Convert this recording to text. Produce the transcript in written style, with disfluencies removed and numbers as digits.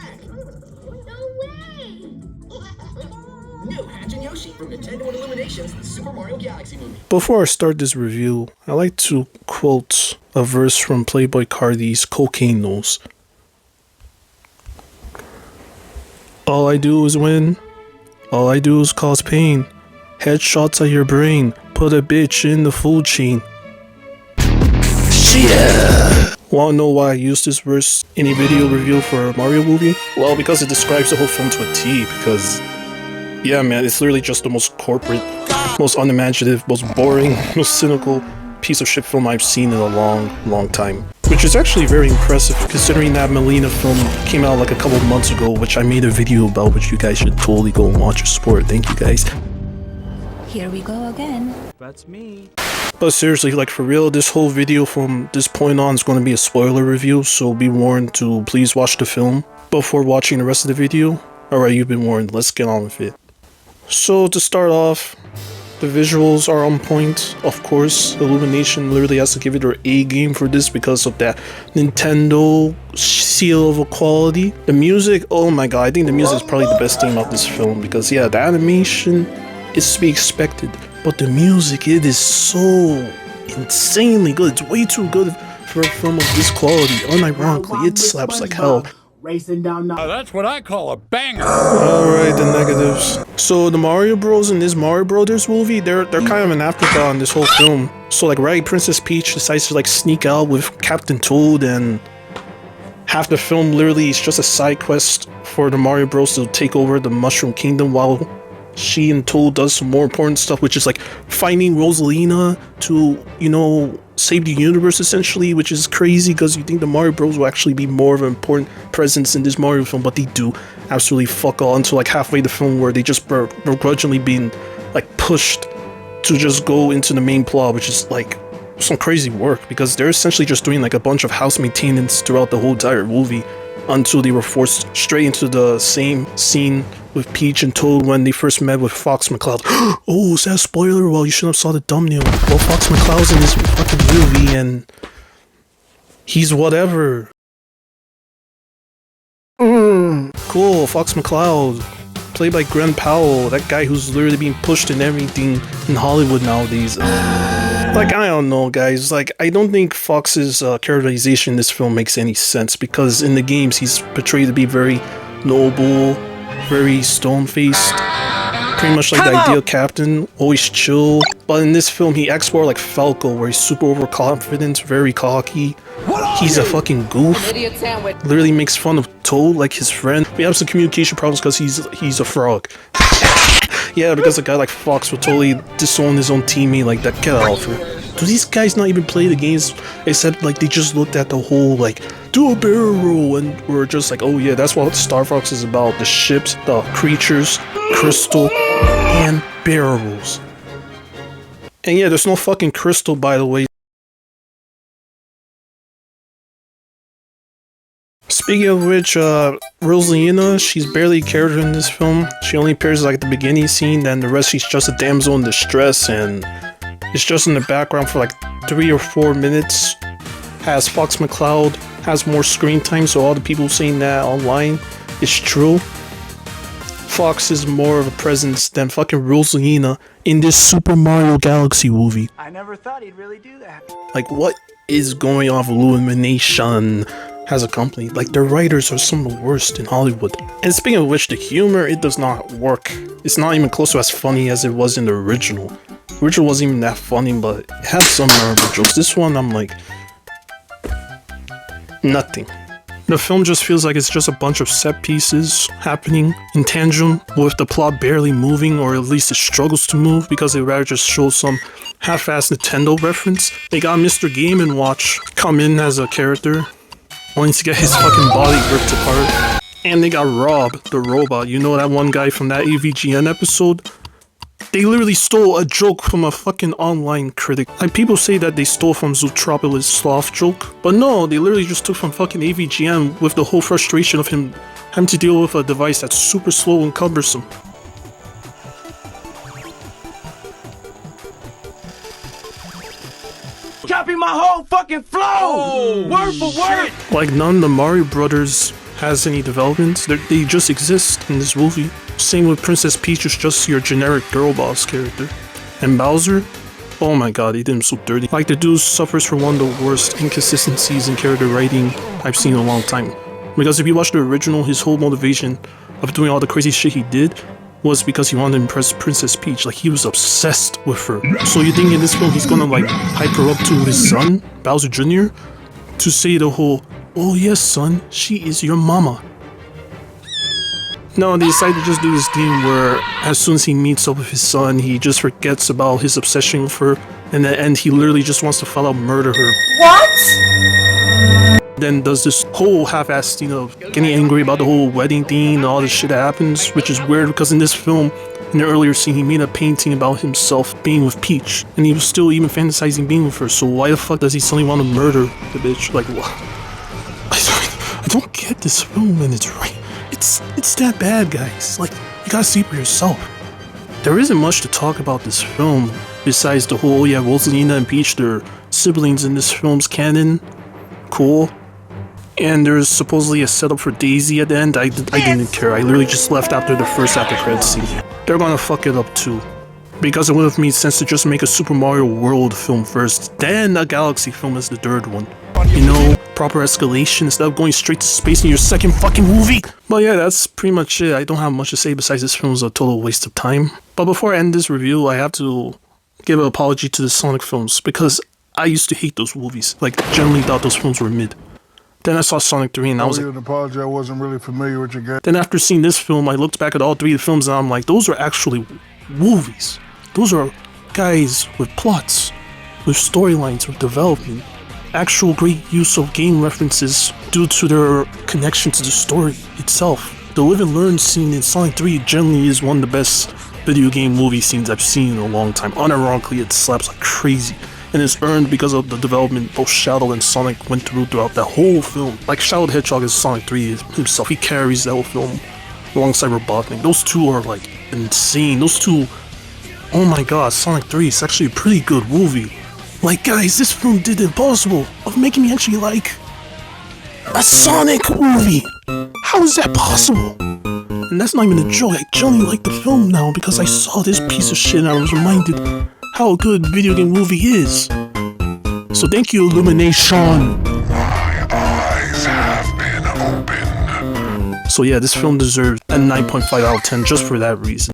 back. No way! New Hatch and Yoshi from Nintendo and Illumination's Super Mario Galaxy movie. Before I start this review, I like to quote a verse from Playboy Cardi's Cocaine Nose. All I do is win. All I do is cause pain. Headshots at your brain. Put a bitch in the food chain. Shit! Wanna know why I used this verse in a video review for a Mario movie? Well, because it describes the whole film to a T, because yeah, man, it's literally just the most corporate, most unimaginative, most boring, most cynical piece of shit film I've seen in a long time. Which is actually very impressive, considering that Melina film came out like a couple months ago, which I made a video about, which you guys should totally go and watch and support. Thank you guys. Here we go again. That's me. But seriously, like for real, this whole video from this point on is going to be a spoiler review, so be warned to please watch the film before watching the rest of the video. Alright, you've been warned, let's get on with it. So to start off, the visuals are on point, of course. Illumination literally has to give it their A game for this because of that Nintendo seal of quality. The music, oh my god, I think the music is probably the best thing about this film because yeah, the animation is to be expected, but the music, it is so insanely good. It's way too good for a film of this quality. Unironically, it slaps like hell. Racing down the That's what I call a banger. Alright, the negatives. So the Mario Bros in this Mario Brothers movie, they're kind of an afterthought in this whole film. So like right, Princess Peach decides to like sneak out with Captain Toad, and half the film literally is just a side quest for the Mario Bros to take over the Mushroom Kingdom, while she and Toad does some more important stuff, which is like finding Rosalina to, you know, save the universe essentially, which is crazy because you think the Mario Bros will actually be more of an important presence in this Mario film, but they do absolutely fuck all until like halfway the film where they just begrudgingly being like pushed to just go into the main plot, which is like some crazy work because they're essentially just doing like a bunch of house maintenance throughout the whole entire movie until they were forced straight into the same scene with Peach and Toad when they first met with Fox McCloud. Oh, is that a spoiler? Well, you shouldn't have saw the thumbnail. Well, Fox McCloud's in this fucking movie and he's whatever. Cool, Fox McCloud, played by Glen Powell, that guy who's literally being pushed in everything in Hollywood nowadays. Like, I don't know, guys. Like, I don't think Fox's characterization in this film makes any sense because in the games he's portrayed to be very noble, very stone-faced, pretty much like the ideal captain, always chill. But in this film, he acts more like Falco, where he's super overconfident, very cocky. He's a fucking goof. Literally makes fun of Toad, like his friend. We have some communication problems because he's a frog. Yeah, because a guy like Fox would totally disown his own teammate like that. Get out of here. Do these guys not even play the games, except like they just looked at the whole like do a barrel roll and we're just like, oh yeah, that's what Star Fox is about. The ships, the creatures, crystal, and barrel rolls. And yeah, there's no fucking crystal, by the way. Speaking of which, Rosalina, she's barely a character in this film. She only appears like at the beginning scene, then the rest she's just a damsel in distress, and it's just in the background for like 3 or 4 minutes. Has Fox McCloud has more screen time, so all the people saying that online is true. Fox is more of a presence than fucking Rosalina in this Super Mario Galaxy movie. I never thought he'd really do that. Like, what is going on with Illumination as a company? Like, their writers are some of the worst in Hollywood. And speaking of which, the humor, it does not work. It's not even close to as funny as it was in the original. The original wasn't even that funny, but it had some memorable jokes. This one, I'm like, nothing. The film just feels like it's just a bunch of set pieces happening in tandem with the plot barely moving, or at least it struggles to move because they rather just show some half-assed Nintendo reference. They got Mr. Game & Watch come in as a character, wanting to get his fucking body ripped apart. And they got Rob, the robot. You know that one guy from that AVGN episode? They literally stole a joke from a fucking online critic. Like, people say that they stole from Zootropolis' sloth joke, but no, they literally just took from fucking AVGN with the whole frustration of him having to deal with a device that's super slow and cumbersome. Copy my whole fucking flow! Word for word! Like, none of the Mario Brothers has any development. They just exist in this movie. Same with Princess Peach, is just your generic girl boss character. And Bowser, oh my god, they did him so dirty. Like, the dude suffers from one of the worst inconsistencies in character writing I've seen in a long time. Because if you watch the original, his whole motivation of doing all the crazy shit he did was because he wanted to impress Princess Peach. Like, he was obsessed with her. So you think in this film he's gonna like hype her up to his son, Bowser Jr., to say the whole, oh yes son, she is your mama. No, they decided to just do this thing where as soon as he meets up with his son, he just forgets about his obsession with her, and at the end he literally just wants to flat out murder her. What? Then does this whole half-assed thing of getting angry about the whole wedding thing and all this shit that happens, which is weird because in this film, in the earlier scene, he made a painting about himself being with Peach, and he was still even fantasizing being with her, so why the fuck does he suddenly want to murder the bitch? Like, what? I don't get this film, and it's right. It's that bad, guys. Like, you gotta see for yourself. There isn't much to talk about this film, besides the whole, yeah, Rosalina and Peach, they're siblings in this film's canon. Cool. And there's supposedly a setup for Daisy at the end. I didn't care. I literally just left after the first after credits scene. They're gonna fuck it up too. Because it would have made sense to just make a Super Mario World film first, then a Galaxy film as the third one. You know, proper escalation instead of going straight to space in your second fucking movie. But yeah, that's pretty much it. I don't have much to say besides this film is a total waste of time. But before I end this review, I have to give an apology to the Sonic films because I used to hate those movies. Like, generally thought those films were mid. Then I saw Sonic 3 and I was like, an apology, I wasn't really familiar with your game. Then after seeing this film, I looked back at all three of the films and I'm like, those are actually movies. Those are guys with plots, with storylines, with development. Actual great use of game references due to their connection to the story itself. The live and learn scene in Sonic 3 generally is one of the best video game movie scenes I've seen in a long time. Unironically, it slaps like crazy. And it's earned because of the development both Shadow and Sonic went through throughout that whole film. Like, Shadow the Hedgehog is Sonic 3 himself. He carries that whole film alongside Robotnik. Those two are like insane. Those two, oh my god, Sonic 3 is actually a pretty good movie. Like, guys, this film did the impossible of making me actually like a Sonic movie. How is that possible? And that's not even a joke. I genuinely like the film now because I saw this piece of shit and I was reminded how a good video game movie is. So thank you, Illumination. My eyes have been opened. So yeah, this film deserves a 9.5 out of 10 just for that reason.